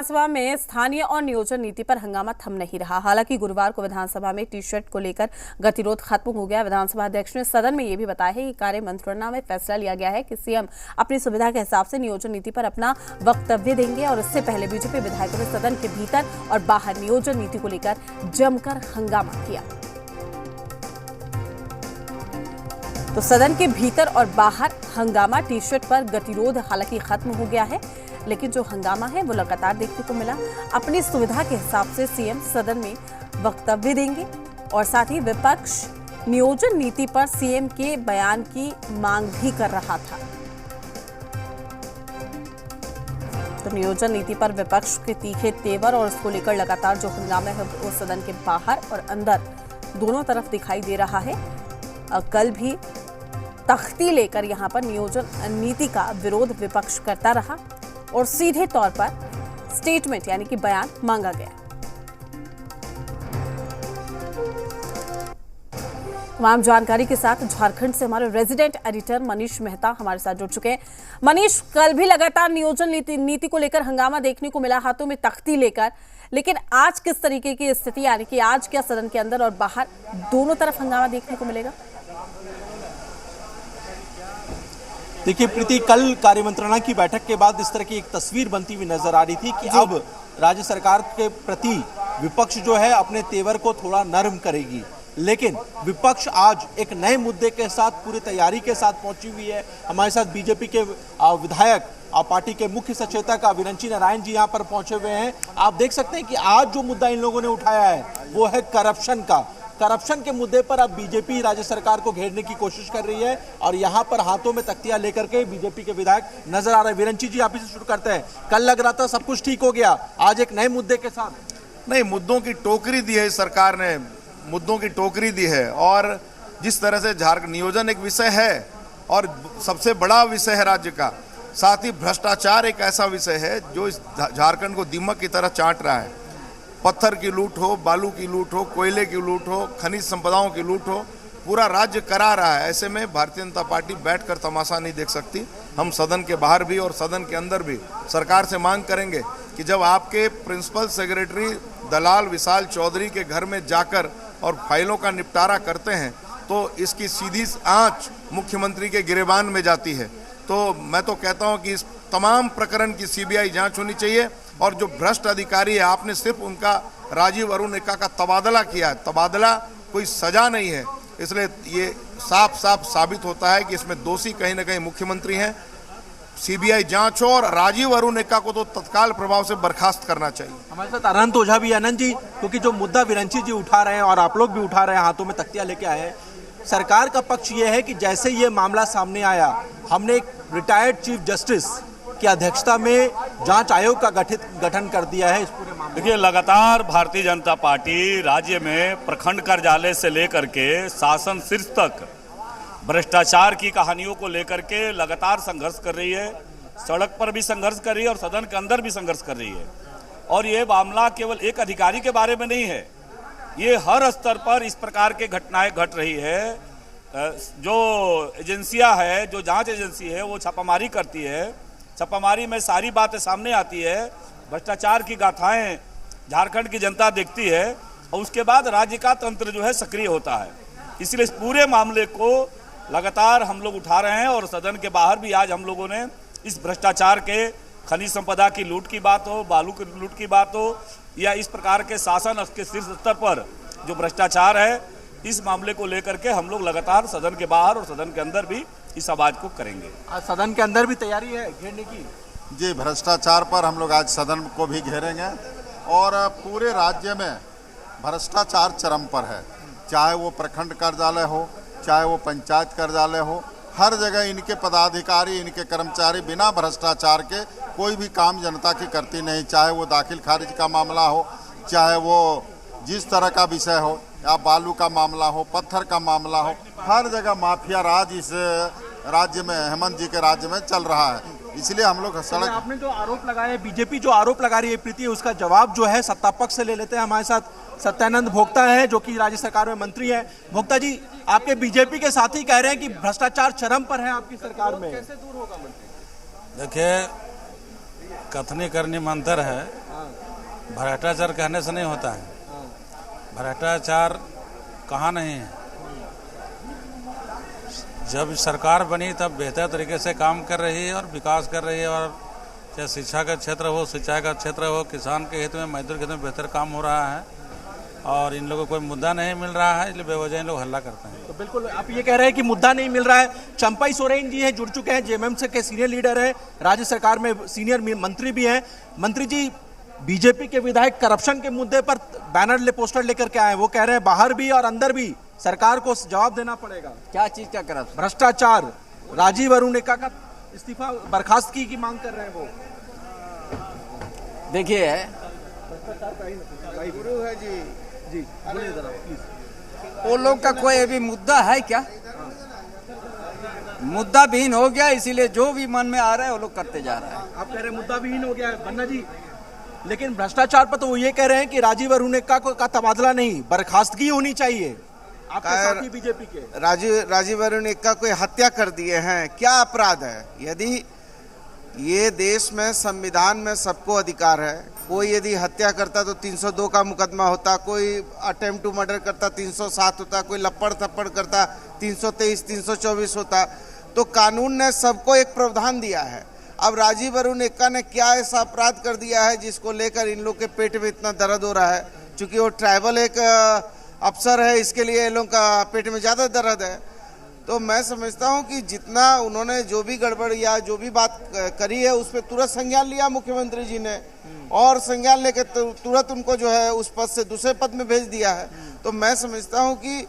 विधानसभा में स्थानीय और नियोजन नीति पर हंगामा थम नहीं रहा। हालांकि गुरुवार को विधानसभा में टी शर्ट को लेकर गतिरोध खत्म हो गया। विधानसभा अध्यक्ष ने सदन में यह भी बताया है कि कार्य मंत्रणा में फैसला लिया गया है कि सीएम अपनी सुविधा के हिसाब से नियोजन नीति पर अपना वक्तव्य देंगे। और इससे पहले बीजेपी विधायकों ने सदन के भीतर और बाहर नियोजन नीति को लेकर जमकर हंगामा किया। तो सदन के भीतर और बाहर हंगामा, टी शर्ट पर गतिरोध हालांकि खत्म हो गया है, लेकिन जो हंगामा है वो लगातार देखने को मिला। अपनी सुविधा के हिसाब से सीएम सदन में वक्तव्य देंगे और साथ ही विपक्ष नियोजन नीति पर सीएम के बयान की मांग भी कर रहा था। तो नियोजन नीति पर विपक्ष के तीखे तेवर और इसको लेकर लगातार जो हंगामा है वो सदन के बाहर और अंदर दोनों तरफ दिखाई दे रहा है। कल भी तख्ती लेकर यहां पर नियोजन नीति का विरोध विपक्ष करता रहा और सीधे तौर पर स्टेटमेंट यानी कि बयान मांगा गया। तमाम जानकारी के साथ झारखंड से हमारे रेजिडेंट एडिटर मनीष मेहता हमारे साथ जुड़ चुके हैं। मनीष, कल भी लगातार नियोजन नीति को लेकर हंगामा देखने को मिला, हाथों में तख्ती लेकर, लेकिन आज किस तरीके की स्थिति, यानी कि आज क्या सदन के अंदर और बाहर दोनों तरफ हंगामा देखने को मिलेगा? देखिए प्रीति, कल कार्य मंत्रणा की बैठक के बाद इस तरह की एक तस्वीर बनती हुई नजर आ रही थी कि अब राज्य सरकार के प्रति विपक्ष जो है अपने तेवर को थोड़ा नरम करेगी। लेकिन विपक्ष आज एक नए मुद्दे के साथ पूरी तैयारी के साथ पहुंची हुई है। हमारे साथ बीजेपी के विधायक, पार्टी के मुख्य सचेतक विरंची नारायण जी यहाँ पर पहुंचे हुए हैं। आप देख सकते हैं कि आज जो मुद्दा इन लोगों ने उठाया है वो है करप्शन का। करप्शन के मुद्दे पर अब बीजेपी राज्य सरकार को घेरने की कोशिश कर रही है और यहाँ पर हाथों में तख्तियां लेकर के बीजेपी के विधायक नजर आ रहे हैं। विरंची जी, आप ही से शुरू करते हैं। कल लग रहा था सब कुछ ठीक हो गया, आज एक नए मुद्दे के साथ। नहीं, मुद्दों की टोकरी दी है सरकार ने, मुद्दों की टोकरी दी है। और जिस तरह से झारखंड नियोजन एक विषय है और सबसे बड़ा विषय है राज्य का, साथ ही भ्रष्टाचार एक ऐसा विषय है जो इस झारखंड को दीमक की तरह चाट रहा है। पत्थर की लूट हो, बालू की लूट हो, कोयले की लूट हो, खनिज संपदाओं की लूट हो, पूरा राज्य करा रहा है। ऐसे में भारतीय जनता पार्टी बैठकर तमाशा नहीं देख सकती। हम सदन के बाहर भी और सदन के अंदर भी सरकार से मांग करेंगे कि जब आपके प्रिंसिपल सेक्रेटरी दलाल विशाल चौधरी के घर में जाकर और फाइलों का निपटारा करते हैं तो इसकी सीधी आंच मुख्यमंत्री के गिरेबान में जाती है। तो मैं तो कहता हूं कि इस तमाम प्रकरण की सीबीआई जांच होनी चाहिए। और जो भ्रष्ट अधिकारी है, आपने सिर्फ उनका राजीव अरुण एक्का का तबादला किया है, तबादला कोई सजा नहीं है। इसलिए ये साफ साफ साबित होता है कि इसमें दोषी कहीं ना कहीं मुख्यमंत्री हैं। सीबीआई जांच हो और राजीव अरुण एक्का को तो तत्काल प्रभाव से बर्खास्त करना चाहिए। हमारे साथ अनंत ओझा भी। अनंत जी, क्योंकि जो मुद्दा विरंची जी उठा रहे हैं और आप लोग भी उठा रहे हैं, हाथों में तख्तियां लेके आए हैं, सरकार का पक्ष ये है कि जैसे ये मामला सामने आया, हमने एक रिटायर्ड चीफ जस्टिस की अध्यक्षता में जांच आयोग का गठन कर दिया है इस पूरे मामले। देखिए, लगातार भारतीय जनता पार्टी राज्य में प्रखंड कार्यालय से लेकर के शासन शीर्ष तक भ्रष्टाचार की कहानियों को लेकर के लगातार संघर्ष कर रही है। सड़क पर भी संघर्ष कर रही है और सदन के अंदर भी संघर्ष कर रही है। और ये मामला केवल एक अधिकारी के बारे में नहीं है, ये हर स्तर पर इस प्रकार के घटनाएं घट रही है। जो एजेंसियां है, जो जांच एजेंसी है, वो छापामारी करती है। छापामारी में सारी बातें सामने आती है, भ्रष्टाचार की गाथाएं झारखंड की जनता देखती है और उसके बाद राज्य का तंत्र जो है सक्रिय होता है। इसलिए इस पूरे मामले को लगातार हम लोग उठा रहे हैं और सदन के बाहर भी आज हम लोगों ने इस भ्रष्टाचार के, खनिज संपदा की लूट की बात हो, बालू की लूट की बात हो, या इस प्रकार के शासन के शीर्ष स्तर पर जो भ्रष्टाचार है, इस मामले को लेकर के हम लोग लगातार सदन के बाहर और सदन के अंदर भी इस आवाज को करेंगे। आज सदन के अंदर भी तैयारी है घेरने की। जी, भ्रष्टाचार पर हम लोग आज सदन को भी घेरेंगे और पूरे राज्य में भ्रष्टाचार चरम पर है। चाहे वो प्रखंड कार्यालय हो, चाहे वो पंचायत कार्यालय हो, हर जगह इनके पदाधिकारी, इनके कर्मचारी बिना भ्रष्टाचार के कोई भी काम जनता की करती नहीं। चाहे वो दाखिल खारिज का मामला हो, चाहे वो जिस तरह का विषय हो, या बालू का मामला हो, पत्थर का मामला हो, हर जगह माफिया राज इस राज्य में, हेमंत जी के राज्य में चल रहा है। इसलिए हम लोग सड़क। आपने जो आरोप लगाया, बीजेपी जो आरोप लगा रही है प्रीति, उसका जवाब जो है सत्ता पक्ष से ले लेते हैं। हमारे साथ सत्यानंद भोक्ता है जो कि राज्य सरकार में मंत्री है। भोक्ता जी, आपके बीजेपी के साथी कह रहे हैं कि भ्रष्टाचार चरम पर है आपकी सरकार में, कैसे दूर होगा मंत्री? देखिए, कथनी करनी मंत्र है। भ्रष्टाचार कहने से नहीं होता है। भ्रष्टाचार कहाँ नहीं है। जब सरकार बनी तब बेहतर तरीके से काम कर रही है और विकास कर रही है, और चाहे शिक्षा का क्षेत्र हो, सिंचाई का क्षेत्र हो, किसान के हित में, मजदूर के हित में बेहतर काम हो रहा है। और इन लोगों को कोई मुद्दा नहीं मिल रहा है, इसलिए बेवजह इन लोग हल्ला करते हैं। तो बिल्कुल आप ये कह रहे हैं कि मुद्दा नहीं मिल रहा है। चंपाई सोरेन जी हैं, जुड़ चुके हैं, जेएमएम के सीनियर लीडर हैं, राज्य सरकार में सीनियर मंत्री भी हैं। मंत्री जी, बीजेपी के विधायक करप्शन के मुद्दे पर बैनर पोस्टर लेकर के आए, वो कह रहे हैं बाहर भी और अंदर भी सरकार को जवाब देना पड़ेगा। क्या चीज का करप्शन? भ्रष्टाचार। राजीव अरुणिका का इस्तीफा, बर्खास्तगी की मांग कर रहे हैं वो। देखिए, गुरु है जी बोलिए जरा प्लीज। वो लोग का कोई अभी मुद्दा है क्या? मुद्दा विहीन हो गया, इसीलिए जो भी मन में आ रहा है वो लोग करते जा रहा है। आप कह रहे हैं मुद्दा विहीन हो गया है बन्ना जी, लेकिन भ्रष्टाचार पर तो वो ये कह रहे हैं कि राजीव अरुणिका का तबादला नहीं, बर्खास्तगी होनी चाहिए। आपके साथी बीजेपी के राजीव अरुणिका कोई हत्या कर दिए हैं, क्या अपराध है? यदि ये देश में संविधान में सबको अधिकार है, कोई यदि हत्या करता तो 302 का मुकदमा होता, कोई अटेम्प्ट टू मर्डर करता 307 होता, कोई लपड़ थप्पड़ करता 323 324 होता। तो कानून ने सबको एक प्रावधान दिया है। अब राजीव अरुणिका ने क्या ऐसा अपराध कर दिया है जिसको लेकर इन लोग के पेट में इतना दर्द हो रहा है? चूंकि वो ट्राइबल एक अफसर है, इसके लिए इन लोग का पेट में ज़्यादा दर्द है। तो मैं समझता हूं कि जितना उन्होंने जो भी गड़बड़ या जो भी बात करी है उस पर तुरंत संज्ञान लिया मुख्यमंत्री जी ने, और संज्ञान लेकर तुरंत उनको जो है उस पद से दूसरे पद में भेज दिया है। तो मैं समझता हूं कि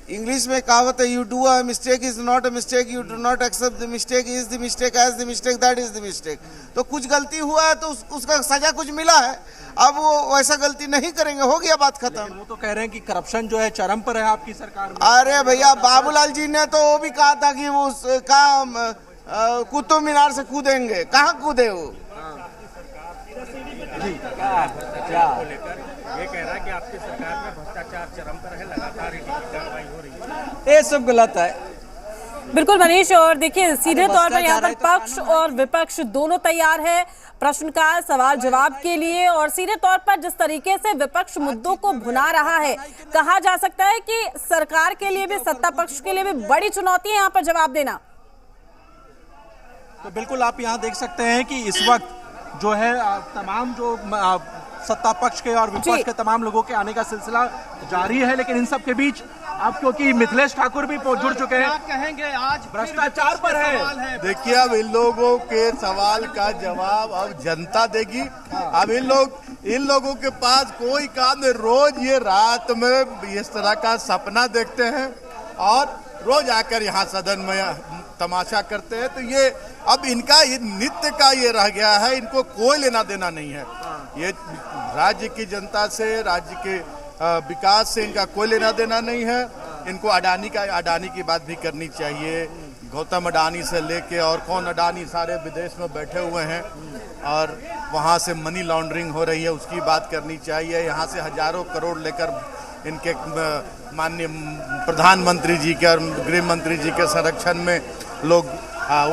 इंग्लिश में कहावत है, you do a mistake is not a mistake, you do not accept the mistake is the mistake, as the mistake that is the mistake. तो कुछ गलती हुआ है तो उसका सजा कुछ मिला है, अब वो वैसा गलती नहीं करेंगे, हो गया बात खत्म। वो तो कह रहे हैं कि करप्शन जो है चरम पर है आपकी सरकार में। अरे भैया, बाबूलाल जी ने तो वो भी कहा था कि वो कुतुब मीनार से कूदेंगे, कहाँ कूदे वो? ये कह रहा है कि आपकी सरकार में भ्रष्टाचार चरम पर है, लगातार कार्रवाई हो रही है। ये सब गलत है। बिल्कुल मनीष, और देखिए सीधे तौर पर यहाँ पर पक्ष और विपक्ष दोनों तैयार है प्रश्नकाल सवाल जवाब के लिए, और सीधे तौर पर जिस तरीके से विपक्ष मुद्दों को भुना रहा है, कहा जा सकता है कि सरकार के लिए भी, सत्ता पक्ष के लिए भी बड़ी चुनौती है यहाँ पर जवाब देना। तो बिल्कुल आप यहाँ देख सकते हैं कि इस वक्त जो है तमाम जो सत्ता पक्ष के और विपक्ष के तमाम लोगों के आने का सिलसिला जारी है, लेकिन इन सब के बीच अब क्योंकि मिथिलेश ठाकुर भी जुड़ चुके हैं, कहेंगे आज भ्रष्टाचार पर है। देखिए, अब इन लोगों के सवाल का जवाब अब जनता देगी। अब इन लोगों के पास कोई काम नहीं, रोज ये रात में इस तरह का सपना देखते हैं और रोज आकर यहाँ सदन में तमाशा करते हैं। तो ये अब इनका ये नित्य का ये रह गया है, इनको कोई लेना देना नहीं है। ये राज्य की जनता से, राज्य के विकास से इनका कोई लेना देना नहीं है। इनको अडानी की बात भी करनी चाहिए। गौतम अडानी से लेके और कौन अडानी सारे विदेश में बैठे हुए हैं और वहाँ से मनी लॉन्ड्रिंग हो रही है, उसकी बात करनी चाहिए। यहाँ से हजारों करोड़ लेकर इनके माननीय प्रधानमंत्री जी के और गृह मंत्री जी के संरक्षण में लोग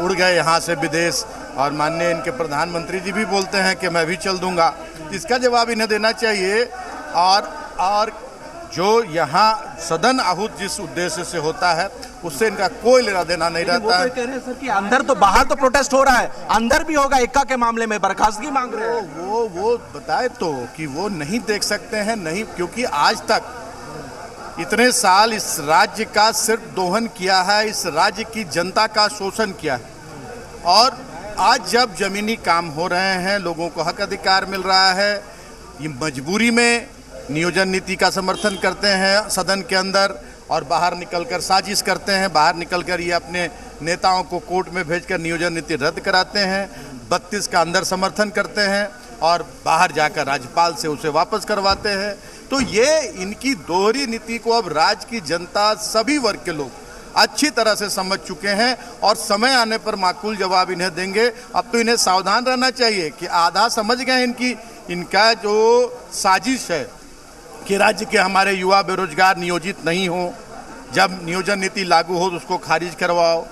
उड़ गए यहाँ से विदेश, और माननीय इनके प्रधानमंत्री जी भी बोलते हैं कि मैं भी चल दूंगा। इसका जवाब इन्हें देना चाहिए। और जो यहाँ सदन आहूत जिस उद्देश्य से होता है उससे इनका कोई लेना देना नहीं रहता है। कह रहे हैं सर कि अंदर तो, बाहर तो प्रोटेस्ट हो रहा है, अंदर भी होगा। एक्का के मामले में बर्खास्तगी मांग रहे हैं। वो बताए तो कि वो नहीं देख सकते हैं, नहीं, क्योंकि आज तक इतने साल इस राज्य का सिर्फ दोहन किया है, इस राज्य की जनता का शोषण किया है। और आज जब जमीनी काम हो रहे हैं, लोगों को हक अधिकार मिल रहा है, ये मजबूरी में नियोजन नीति का समर्थन करते हैं सदन के अंदर, और बाहर निकलकर साजिश करते हैं, बाहर निकलकर ये अपने नेताओं को कोर्ट में भेजकर नियोजन नीति रद्द कराते हैं, 32 का अंदर समर्थन करते हैं और बाहर जाकर राज्यपाल से उसे वापस करवाते हैं। तो ये इनकी दोहरी नीति को अब राज्य की जनता, सभी वर्ग के लोग अच्छी तरह से समझ चुके हैं और समय आने पर माकूल जवाब इन्हें देंगे। अब तो इन्हें सावधान रहना चाहिए कि आधा समझ गए इनका जो साजिश है कि राज्य के हमारे युवा बेरोजगार नियोजित नहीं हो, जब नियोजन नीति लागू हो तो उसको खारिज करवाओ,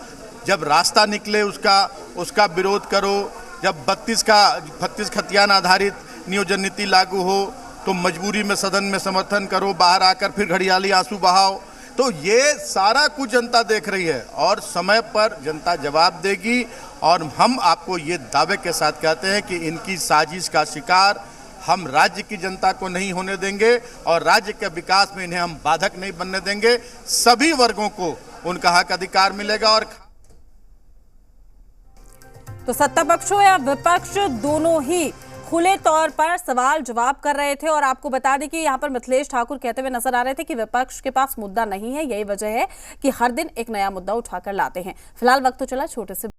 जब रास्ता निकले उसका विरोध करो, जब 32 खतियान आधारित नियोजन नीति लागू हो तो मजबूरी में सदन में समर्थन करो, बाहर आकर फिर घड़ियाली आंसू बहाओ। तो ये सारा कुछ जनता देख रही है और समय पर जनता जवाब देगी। और हम आपको ये दावे के साथ कहते हैं कि इनकी साजिश का शिकार हम राज्य की जनता को नहीं होने देंगे और राज्य के विकास में इन्हें हम बाधक नहीं बनने देंगे। सभी वर्गों को उनका हक अधिकार मिलेगा। और तो सत्ता पक्ष हो या विपक्ष दोनों ही खुले तौर पर सवाल जवाब कर रहे थे। और आपको बता दें कि यहाँ पर मिथिलेश ठाकुर कहते हुए नजर आ रहे थे कि विपक्ष के पास मुद्दा नहीं है, यही वजह है कि हर दिन एक नया मुद्दा उठाकर लाते हैं। फिलहाल वक्त तो चला छोटे से